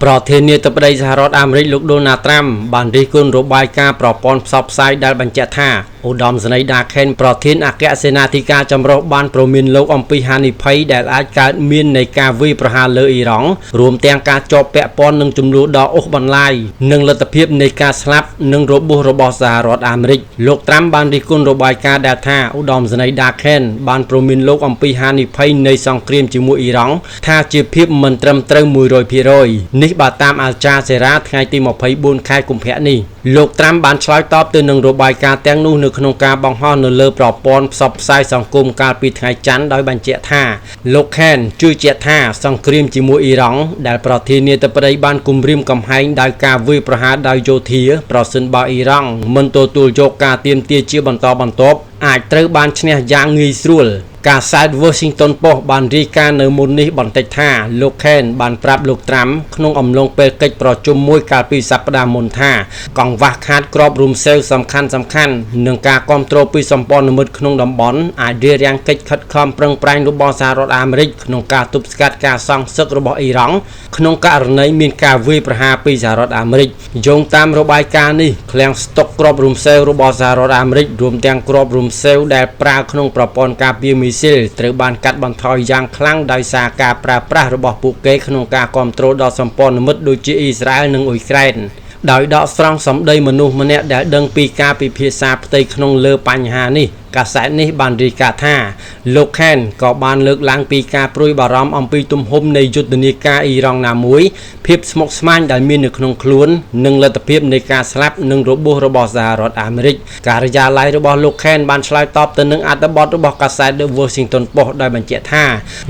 ប្រធានាធិបតីសហរដ្ឋអាមេរិកលោកដូណាល់ត្រាំបានរិះគន់របាយការណ៍ប្រព័ន្ធផ្សព្វផ្សាយដែលបញ្ជាក់ថាឧត្តមសេនីយ៍ដាខេនប្រធានអគ្គសេនាធិការចម្រុះបានព្រមានលោកអំពីហានិភ័យដែលអាចកើតមាននៃការវាយប្រហារលើអ៊ីរ៉ង់រួមទាំងការជាប់ពាក់ព័ន្ធនឹងចំនួនដ៏អូសបន្លាយនិងលទ្ធភាពនៃការស្លាប់និងរបួសរបស់សហរដ្ឋអាមេរិកលោកត្រាំបានរិះគន់របាយការណ៍ដែលថាឧត្តមសេនីយ៍ដាខេនបានព្រមានលោកអំពីហានិភ័យនៃសង្គ្រាមជាមួយអ៊ីរ៉ង់ថាជាភាពមិនត្រឹមត្រូវ 100% នេះបើតាមអាល់ចាសេរ៉ាថ្ងៃទី24ខែកុម្ភៈនេះលោកត្រាំបានឆ្លើយតបទៅនឹងរបាយការណ៍ទាំងនោះនៅក្នុងការបង្ហោះនៅលើប្រព័ន្ធផ្សព្វផ្សាយសង្គមកាលពីថ្ងៃច័ន្ទដោយបញ្ជាក់ថាលោកខេនជឿជាក់ថាសង្គ្រាមជាមួយអ៊ីរ៉ង់ដែលប្រធានាធិបតីបានគំរាមកំហែងដោយការវាយប្រហារដោយយោធាប្រសិនបើអ៊ីរ៉ង់មិនទទួលយកការទាមទារជាបន្តបន្ទាប់អាចត្រូវបានឈ្នះយ៉ាងងាយស្រួលការសែត Washington Post បានរាយការណ៍នៅមុននេះបន្តិចថាលោកខេនបានប្រាប់លោកត្រាំក្នុងអំឡុងពេលកិច្ចប្រជុំមួយកាលពីសប្តាហ៍មុនថាកង្វះខាតក្របរួមសេវសំខាន់និងការគ្រប់គ្រងពីសម្ព័ន្ធមិត្តក្នុងតំបន់អាចរារាំងកិច្ចខិតខំប្រឹងប្រែងរបស់សហរដ្ឋអាមេរិកក្នុងការទប់ស្កាត់ការសង់សឹករបស់អ៊ីរ៉ង់ក្នុងករណីមានការវាយប្រហារពីសហរដ្ឋអាមេរិកយោងតាមរបាយការណ៍នេះឃ្លាំងស្តុកក្របរួមសេវរបស់សហរដ្ឋអាមេរិករួមទាំងក្របរួមសេវដែលប្រើក្នុងប្រព័ន្ធការពារមីស៊ីលត្រូវបានកាត់បន្ថយយ៉ាងខ្លាំងដោយសារការប្រើប្រាស់របស់ពួកគេក្នុងការគ្រប់គ្រងដល់សម្ព័ន្ធមិត្តដូចជាអ៊ីស្រាអែលនិងអ៊ុយក្រែនដោយដកស្រង់សម្ដីមនុស្សម្នាក់ដែលដឹងពីការពិភាក្សាផ្ទៃក្នុងលើបញ្ហានេះកាសែតនេះបានរាយការណ៍ថាលោកខេនក៏បានលើកឡើងពីការព្រួយបារម្ភអំពីទំហំនៃយុទ្ធនាការអ៊ីរ៉ង់ណាមួយភាពស្មុគស្មាញដែលមាននៅក្នុងខ្លួននិងលទ្ធភាពនៃការស្លាប់និងរបួសរបស់សហរដ្ឋអាមេរិកការិយាល័យរបស់លោកខេនបានឆ្លើយតបទៅនឹងអត្ថបទរបស់កាសែត The Washington Post ដោយបញ្ជាក់ថា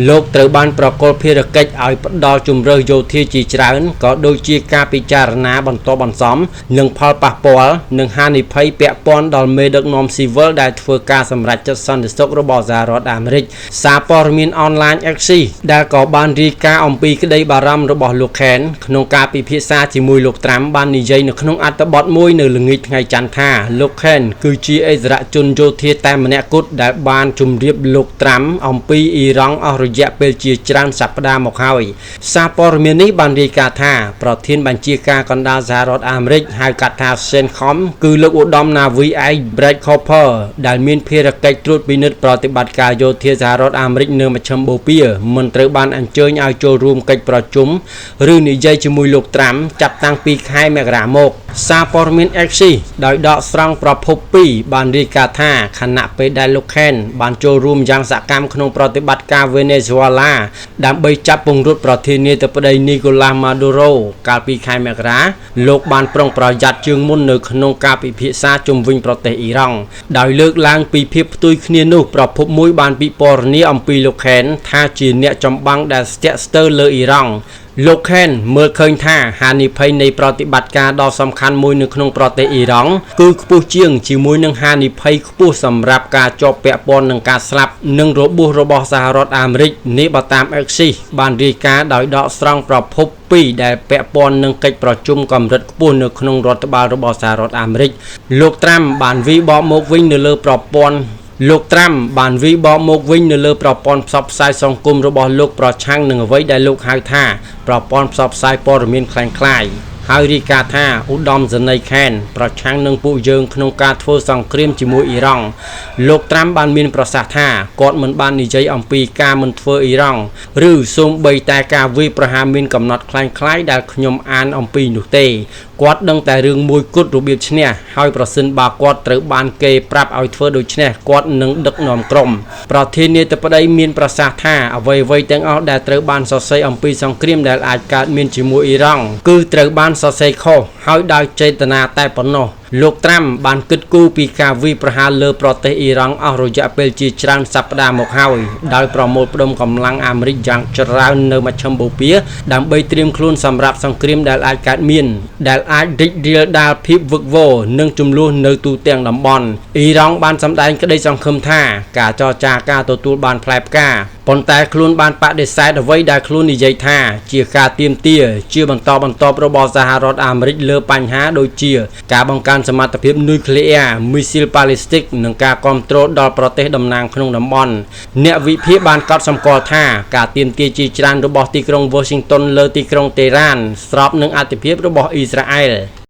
លោកត្រូវបានប្រគល់ភារកិច្ចឲ្យផ្ដល់ជម្រើសយោធាជាច្រើនក៏ដូចជាការពិចារណាបន្តបន្សំនិងផលប៉ះពាល់និងហានិភ័យពាក់ព័ន្ធដល់មេដឹកនាំស៊ីវិលដែលធ្វើការសម្រេចចិត្តសន្តិសុខរបស់សហរដ្ឋអាមេរិកសារព័ត៌មានអនឡាញ Axios ដែលក៏បានរាយការណ៍អំពីក្តីបារម្ភរបស់លោកខេនក្នុងការពិភាក្សាជាមួយលោកត្រាំបាននិយាយនៅក្នុងអត្ថបទមួយនៅល្ងាចថ្ងៃច័ន្ទថាលោកខេនគឺជាអិសរាជជនយោធាតែម្នាក់គត់ដែលបានជម្រាបលោកត្រាំអំពីអ៊ីរ៉ង់អស់រយៈពេលជាច្រើនសប្តាហ៍មកហើយសារព័ត៌មាននេះបានរាយការណ៍ថាប្រធានបញ្ជាការកណ្ដាលសហរដ្ឋអាមេរិកហៅកាត់ថា CENTCOM គឺលោកឧត្តមនាវីឯក Brett Cooper ដែលមានភារកិច្ចត្រួតពិនិត្យប្រតិបត្តិការយោធាសហរដ្ឋអាមេរិកនៅមជ្ឈិមបូព៌ាមិនត្រូវបានអញ្ជើញឲ្យចូលរួមកិច្ចប្រជុំឬនិយាយជាមួយលោកត្រាំចាប់តាំងពីខែមករាមកសារព័ត៌មាន Axios ដោយដកស្រង់ប្រភព2បានរាយការណ៍ថាខណៈពេលដែលលោកខេនបានចូលរួមយ៉ាងសកម្មក្នុងប្រតិបត្តិការវេណេស៊ុយអេឡាដើម្បីចាប់ពង្រត់ប្រធានាធិបតីនីកូឡាស់ម៉ាដូរ៉ូកាលពីខែមករាលោកបានប្រុងប្រយ័ត្នជាងមុននៅក្នុងការពិភាក្សាជុំវិញប្រទេសអ៊ីរ៉ង់ដោយលើកឡើងពីភាពផ្ទុយគ្នានោះប្រភពមួយបានពិពណ៌នាអំពីលោកខេនថាជាអ្នកចម្បាំងដែលស្ទាក់ស្ទើរលើអ៊ីរ៉ង់លោកខេនមើលឃើញថាហានិភ័យនៃប្រតិបត្តិការដ៏សំខាន់មួយនៅក្នុងប្រទេសអ៊ីរ៉ង់គឺខ្ពស់ជាងជាមួយនឹងហានិភ័យខ្ពស់សម្រាប់ការជាប់ពាក់ព័ន្ធនឹងការស្លាប់និងរបួសរបស់សហរដ្ឋអាមេរិកនេះបើតាម Axios បានរាយការណ៍ដោយដកស្រង់ប្រភព2ដែលពាក់ព័ន្ធនឹងកិច្ចប្រជុំកម្រិតខ្ពស់នៅក្នុងរដ្ឋបាលរបស់សហរដ្ឋអាមេរិកលោកត្រាំបានវិបកមកវិញនៅលើប្រព័ន្ធលោកត្រាំបានវិបកមកវិញនៅលើប្រព័ន្ធផ្សព្វផ្សាយសង្គមរបស់លោកប្រឆាំងនឹងអ្វីដែលលោកហៅថាប្រព័ន្ធផ្សព្វផ្សាយព័ត៌មានคล้ายៗហើយរាយការណ៍ថាឧត្តមសេនីយ៍ខេនប្រឆាំងនឹងពួកយើងក្នុងការធ្វើសង្គ្រាមជាមួយអ៊ីរ៉ង់លោកត្រាំបានមានប្រសាសន៍ថាគាត់មិនបាននិយាយអំពីការមិនធ្វើអ៊ីរ៉ង់ឬសូម្បីតែការវាយប្រហារមានកំណត់คล้ายៗដែលខ្ញុំអានអំពីនោះទេគាត់ដឹងតែរឿងមួយគត់របៀបឈ្នះហើយប្រសិនបើគាត់ត្រូវបានគេប្រាប់ឲ្យធ្វើដូច្នេះគាត់នឹងដឹកនាំក្រុមប្រធានាធិបតីមានប្រសាសន៍ថាអ្វីៗទាំងអស់ដែលត្រូវបានសរសេរអំពីសង្គ្រាមដែលអាចកើតមានជាមួយអ៊ីរ៉ង់គឺត្រូវបានសរសេរខុសហើយដោយចេតនាតែប៉ុណ្ណោះលោកត្រាំបានគិតគូរពីការវាយប្រហារលើប្រទេសអ៊ីរ៉ង់អស់រយៈពេលជាច្រើនសប្តាហ៍មកហើយដោយប្រមូលផ្ដុំកម្លាំងអាមេរិកយ៉ាងច្រើននៅមជ្ឈិមបូព៌ាដើម្បីត្រៀមខ្លួនសម្រាប់សង្គ្រាមដែលអាចកើតមានដែលអាចរីករាលដាលភាពវឹកវរនិងជម្លោះនៅទូទាំងតំបន់អ៊ីរ៉ង់បានសម្ដែងក្តីសង្ឃឹមថាការចរចាការទទួលបានផ្លែផ្កាប៉ុន្តែខ្លួនបានបដិសេធអ្វីដែលខ្លួននិយាយថាជាការទាមទារជាបន្តបន្ទាប់របស់សហរដ្ឋអាមេរិកលើបញ្ហាដូចជាការបង្កើន សមត្ថភាពនុយក្លេអ៊ែរមីស៊ីលប៉ាឡេស្ទិកនិងការគ្រប់គ្រងដល់ប្រទេសតំណាងក្នុងតំបន់អ្នកវិភាគបានកត់សម្គាល់ថាការទាមទារជាច្រើនរបស់ទីក្រុង Washington លើទីក្រុង Tehran ស្របនឹងអធិភាពរបស់អ៊ីស្រាអែល